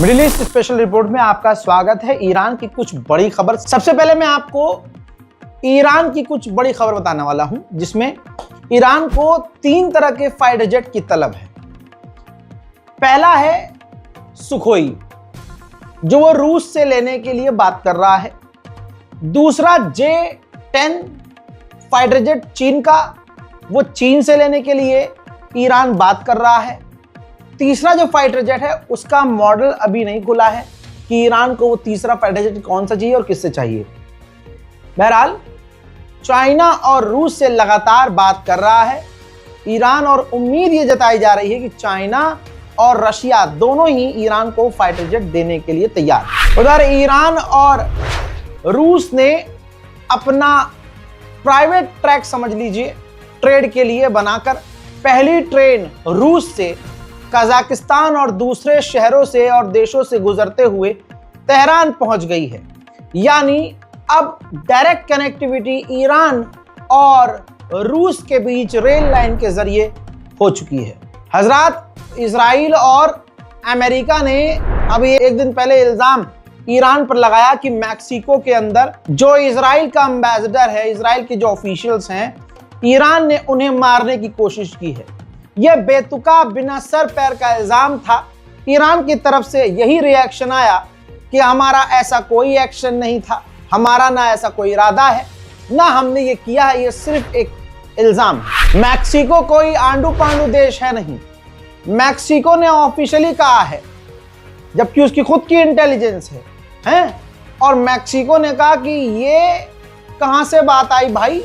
Middle east special report में आपका स्वागत है। ईरान की कुछ बड़ी खबर। सबसे पहले मैं आपको ईरान की कुछ बड़ी खबर बताने वाला हूं, जिसमें ईरान को 3 तरह के फाइटर जेट की तलब है। पहला है सुखोई, जो वो रूस से लेने के लिए बात कर रहा है। दूसरा J-10 फाइटर जेट चीन का, वो चीन से लेने के लिए ईरान बात कर रहा है। तीसरा जो फाइटर जेट है उसका मॉडल अभी नहीं खुला है कि ईरान को वो तीसरा फाइटर जेट कौन सा चाहिए और किससे चाहिए। बहरहाल चाइना और रूस से लगातार बात कर रहा है ईरान, और उम्मीद ये जताई जा रही है कि चाइना और रशिया दोनों ही ईरान को फाइटर जेट देने के लिए तैयार है। उधर ईरान और रूस ने अपना प्राइवेट ट्रैक समझ लीजिए ट्रेड के लिए बनाकर पहली ट्रेन रूस से कजाकिस्तान और दूसरे शहरों से और देशों से गुजरते हुए तेहरान पहुंच गई है। यानी अब डायरेक्ट कनेक्टिविटी ईरान और रूस के बीच रेल लाइन के जरिए हो चुकी है। हजरात, इजराइल और अमेरिका ने अभी एक दिन पहले इल्जाम ईरान पर लगाया कि मैक्सिको के अंदर जो इजराइल का एम्बेसडर है, इजराइल के जो ऑफिशियल्स हैं, ईरान ने उन्हें मारने की कोशिश की है। यह बेतुका बिना सर पैर का इल्जाम था। ईरान की तरफ से यही रिएक्शन आया कि हमारा ऐसा कोई एक्शन नहीं था, हमारा ना ऐसा कोई इरादा है, ना हमने ये किया है, ये सिर्फ एक इल्जाम है। मैक्सिको कोई आंडू पांडू देश है नहीं। मैक्सिको ने ऑफिशियली कहा है, जबकि उसकी खुद की इंटेलिजेंस है? और मैक्सिको ने कहा कि ये कहां से बात आई भाई,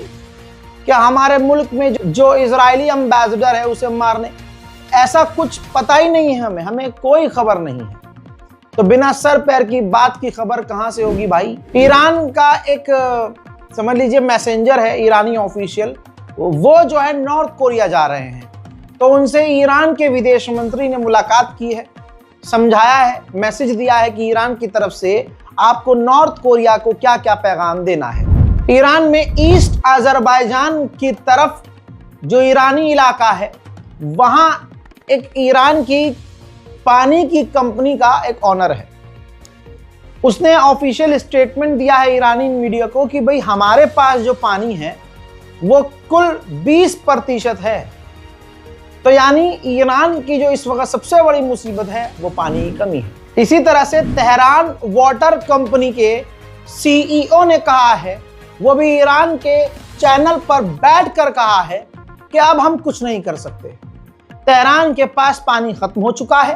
क्या हमारे मुल्क में जो इजरायली एम्बेसडर है उसे मारने? ऐसा कुछ पता ही नहीं है, हमें कोई खबर नहीं है। तो बिना सर पैर की बात की खबर कहां से होगी भाई? ईरान का एक समझ लीजिए मैसेंजर है, ईरानी ऑफिशियल, वो जो है नॉर्थ कोरिया जा रहे हैं। तो उनसे ईरान के विदेश मंत्री ने मुलाकात की है, समझाया है, मैसेज दिया है कि ईरान की तरफ से आपको नॉर्थ कोरिया को क्या क्या पैगाम देना है। ईरान में ईस्ट अजरबैजान की तरफ जो ईरानी इलाका है, वहां एक ईरान की पानी की कंपनी का एक ऑनर है। उसने ऑफिशियल स्टेटमेंट दिया है ईरानी मीडिया को कि भाई हमारे पास जो पानी है वो कुल 20% है। तो यानी ईरान की जो इस वक्त सबसे बड़ी मुसीबत है वो पानी की कमी है। इसी तरह से तेहरान वाटर कंपनी के CEO ने कहा है, वो भी ईरान के चैनल पर बैठकर कहा है कि अब हम कुछ नहीं कर सकते, तेहरान के पास पानी खत्म हो चुका है,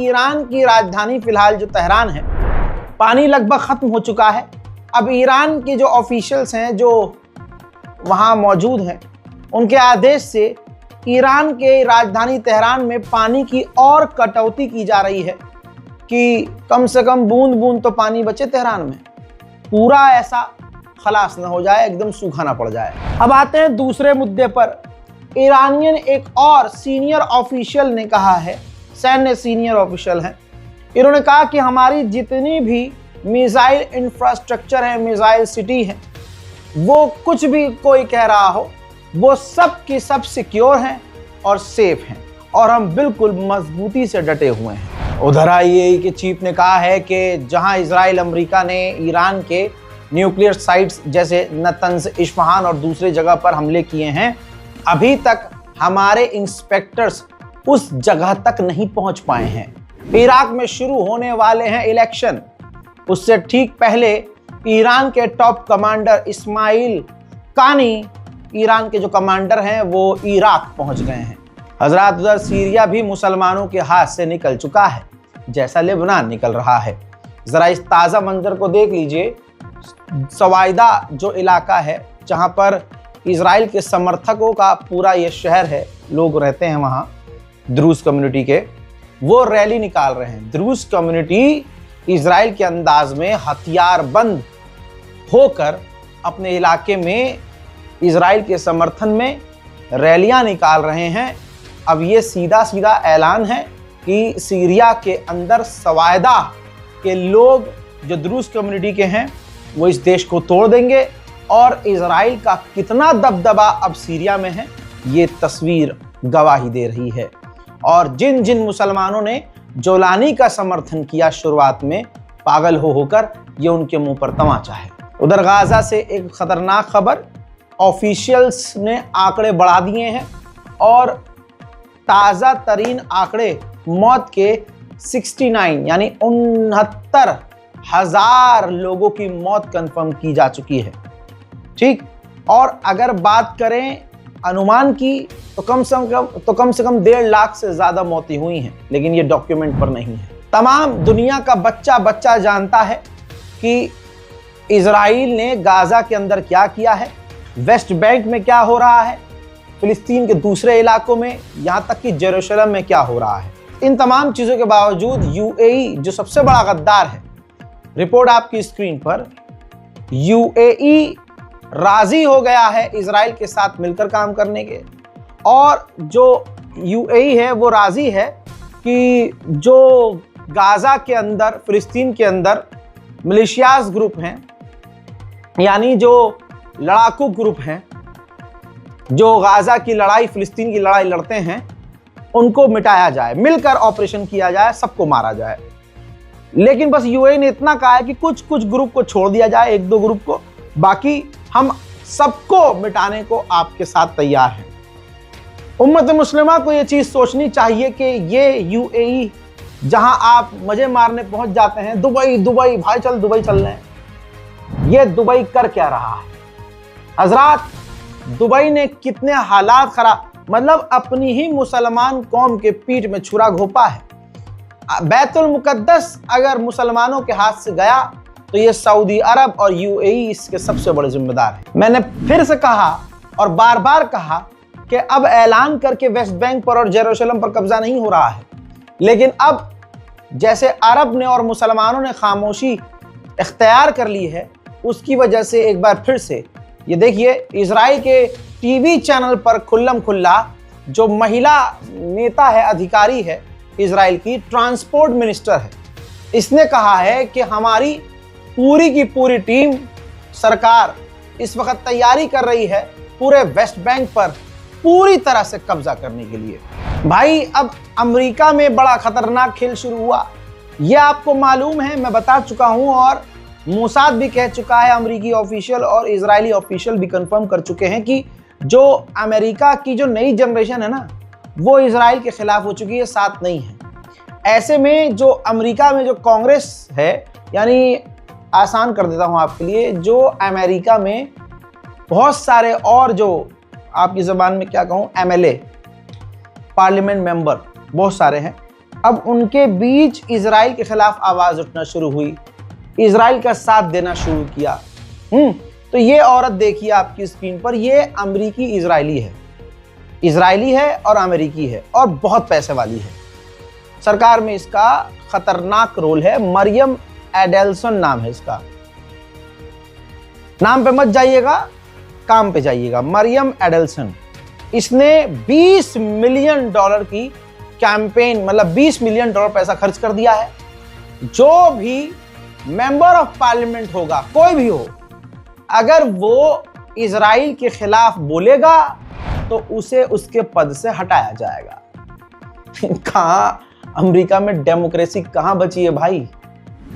ईरान की राजधानी फिलहाल जो तेहरान है, पानी लगभग खत्म हो चुका है। अब ईरान के जो ऑफिशियल्स हैं जो वहां मौजूद हैं, उनके आदेश से ईरान के राजधानी तेहरान में पानी की और कटौती की जा रही है कि कम से कम बूंद बूंद तो पानी बचे तेहरान में, पूरा ऐसा खलास न हो जाए, एकदम सूखा ना पड़ जाए। अब आते हैं दूसरे मुद्दे पर। ईरानियन एक और सीनियर ऑफिशियल ने कहा है, सैन्य सीनियर ऑफिशियल हैं, इन्होंने कहा कि हमारी जितनी भी मिसाइल इंफ्रास्ट्रक्चर है, मिसाइल सिटी है, वो कुछ भी कोई कह रहा हो, वो सब की सब सिक्योर हैं और सेफ हैं, और हम बिल्कुल मजबूती से डटे हुए हैं। उधर IAEA के चीफ ने कहा है कि जहां इजराइल अमेरिका ने ईरान के न्यूक्लियर साइट्स जैसे नतंज, इस्फहान और दूसरे जगह पर हमले किए हैं, अभी तक हमारे इंस्पेक्टर्स उस जगह तक नहीं पहुंच पाए हैं। इराक में शुरू होने वाले हैं इलेक्शन, उससे ठीक पहले ईरान के टॉप कमांडर इस्माइल कानी, ईरान के जो कमांडर हैं, वो इराक पहुंच गए हैं। हजरात, उधर सीरिया भी मुसलमानों के हाथ से निकल चुका है, जैसा लेबनान निकल रहा है। जरा इस ताज़ा मंजर को देख लीजिए। सवाइदा जो इलाका है, जहां पर इजराइल के समर्थकों का पूरा ये शहर है, लोग रहते हैं वहाँ, द्रूज कम्युनिटी के, वो रैली निकाल रहे हैं। द्रूज कम्युनिटी इजराइल के अंदाज में हथियारबंद होकर अपने इलाके में इजराइल के समर्थन में रैलियां निकाल रहे हैं। अब ये सीधा सीधा ऐलान है कि सीरिया के अंदर सवायदा के लोग जो द्रूज कम्युनिटी के हैं वो इस देश को तोड़ देंगे, और इजराइल का कितना दबदबा अब सीरिया में है ये तस्वीर गवाही दे रही है। और जिन जिन मुसलमानों ने जोलानी का समर्थन किया शुरुआत में, पागल होकर, ये उनके मुंह पर तमाचा है। उधर गाजा से एक खतरनाक खबर, ऑफिशियल्स ने आंकड़े बढ़ा दिए हैं और ताज़ा तरीन आंकड़े मौत के 69 यानी 69,000 लोगों की मौत कंफर्म की जा चुकी है। ठीक, और अगर बात करें अनुमान की तो कम से कम 1.5 लाख से ज्यादा मौतें हुई हैं, लेकिन ये डॉक्यूमेंट पर नहीं है। तमाम दुनिया का बच्चा जानता है कि इजराइल ने गाजा के अंदर क्या किया है, वेस्ट बैंक में क्या हो रहा है, फिलिस्तीन के दूसरे इलाकों में, यहाँ तक कि जेरूशलम में क्या हो रहा है। इन तमाम चीज़ों के बावजूद यूएई जो सबसे बड़ा गद्दार है, रिपोर्ट आपकी स्क्रीन पर, यूएई राजी हो गया है इजराइल के साथ मिलकर काम करने के। और जो यूएई है वो राजी है कि जो गाजा के अंदर, फिलिस्तीन के अंदर मिलिशियाज ग्रुप हैं, यानी जो लड़ाकू ग्रुप हैं जो गाजा की लड़ाई, फिलिस्तीन की लड़ाई लड़ते हैं, उनको मिटाया जाए, मिलकर ऑपरेशन किया जाए, सबको मारा जाए। लेकिन बस यूएई ने इतना कहा है कि कुछ ग्रुप को छोड़ दिया जाए, 1-2 ग्रुप को, बाकी हम सबको मिटाने को आपके साथ तैयार हैं। उम्मत मुस्लिमा को ये चीज सोचनी चाहिए कि ये यूएई जहां आप मजे मारने पहुंच जाते हैं, दुबई भाई चल दुबई चल रहे हैं, ये दुबई कर क्या रहा है हजरात? दुबई ने कितने हालात खराब, मतलब अपनी ही मुसलमान कौम के पीठ में छुरा घोंपा है। बैतुल मुकद्दस अगर मुसलमानों के हाथ से गया तो ये सऊदी अरब और यूएई इसके सबसे बड़े जिम्मेदार हैं। मैंने फिर से कहा और बार बार कहा कि अब ऐलान करके वेस्ट बैंक पर और जेरूशलम पर कब्जा नहीं हो रहा है, लेकिन अब जैसे अरब ने और मुसलमानों ने खामोशी इख्तियार कर ली है, उसकी वजह से एक बार फिर से ये देखिए, इजराइल के टीवी चैनल पर खुल्लम खुल्ला जो महिला नेता है, अधिकारी है इजराइल की, ट्रांसपोर्ट मिनिस्टर है, इसने कहा है कि हमारी पूरी की पूरी टीम, सरकार इस वक्त तैयारी कर रही है पूरे वेस्ट बैंक पर पूरी तरह से कब्जा करने के लिए। भाई अब अमेरिका में बड़ा खतरनाक खेल शुरू हुआ, यह आपको मालूम है, मैं बता चुका हूं, और मोसाद भी कह चुका है, अमेरिकी ऑफिशियल और इजरायली ऑफिशियल भी कंफर्म कर चुके हैं कि जो अमेरिका की जो नई जनरेशन है ना, वो इजराइल के खिलाफ हो चुकी है, साथ नहीं है। ऐसे में जो अमेरिका में जो कांग्रेस है, यानी आसान कर देता हूं आपके लिए, जो अमेरिका में बहुत सारे और जो आपकी ज़बान में क्या कहूं, एमएलए, पार्लियामेंट मेंबर बहुत सारे हैं, अब उनके बीच इजराइल के खिलाफ आवाज़ उठना शुरू हुई, इजराइल का साथ देना शुरू किया। तो ये औरत देखिए आपकी स्क्रीन पर, ये अमेरिकी इजरायली है और अमेरिकी है और बहुत पैसे वाली है। सरकार में इसका खतरनाक रोल है। मरियम एडेल्सन नाम है इसका, नाम पे मत जाइएगा, काम पे जाइएगा। मरियम एडेल्सन, इसने $20 मिलियन की कैंपेन, मतलब $20 मिलियन पैसा खर्च कर दिया है। जो भी मेंबर ऑफ पार्लियामेंट होगा, कोई भी हो, अगर वो इजराइल के खिलाफ बोलेगा तो उसे उसके पद से हटाया जाएगा। कहाँ अमेरिका में डेमोक्रेसी कहाँ बची है भाई?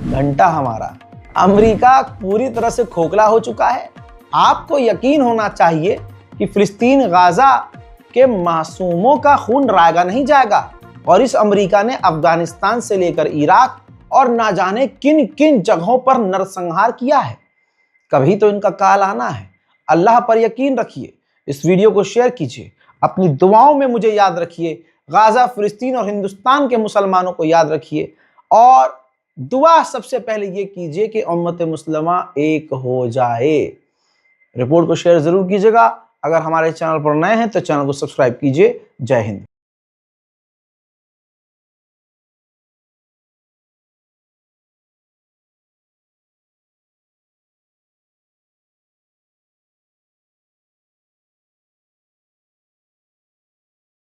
घंटा हमारा। अमेरिका पूरी तरह से खोखला हो चुका है। आपको यकीन होना चाहिए कि फिलिस्तीन, गाजा के मासूमों का खून रायगा नहीं जाएगा। और इस अमेरिका ने अफगानिस्तान से लेकर इराक और ना जाने किन किन जगहों पर नरसंहार किया है। कभी तो इनका काल आना है। अल्लाह पर यकीन रखिए। इस वीडियो को शेयर कीजिए, अपनी दुआओं में मुझे याद रखिए, गाजा, फिलिस्तीन और हिंदुस्तान के मुसलमानों को याद रखिए, और दुआ सबसे पहले ये कीजिए कि उम्मत मुस्लिमा एक हो जाए। रिपोर्ट को शेयर जरूर कीजिएगा। अगर हमारे चैनल पर नए हैं तो चैनल को सब्सक्राइब कीजिए। जय हिंद।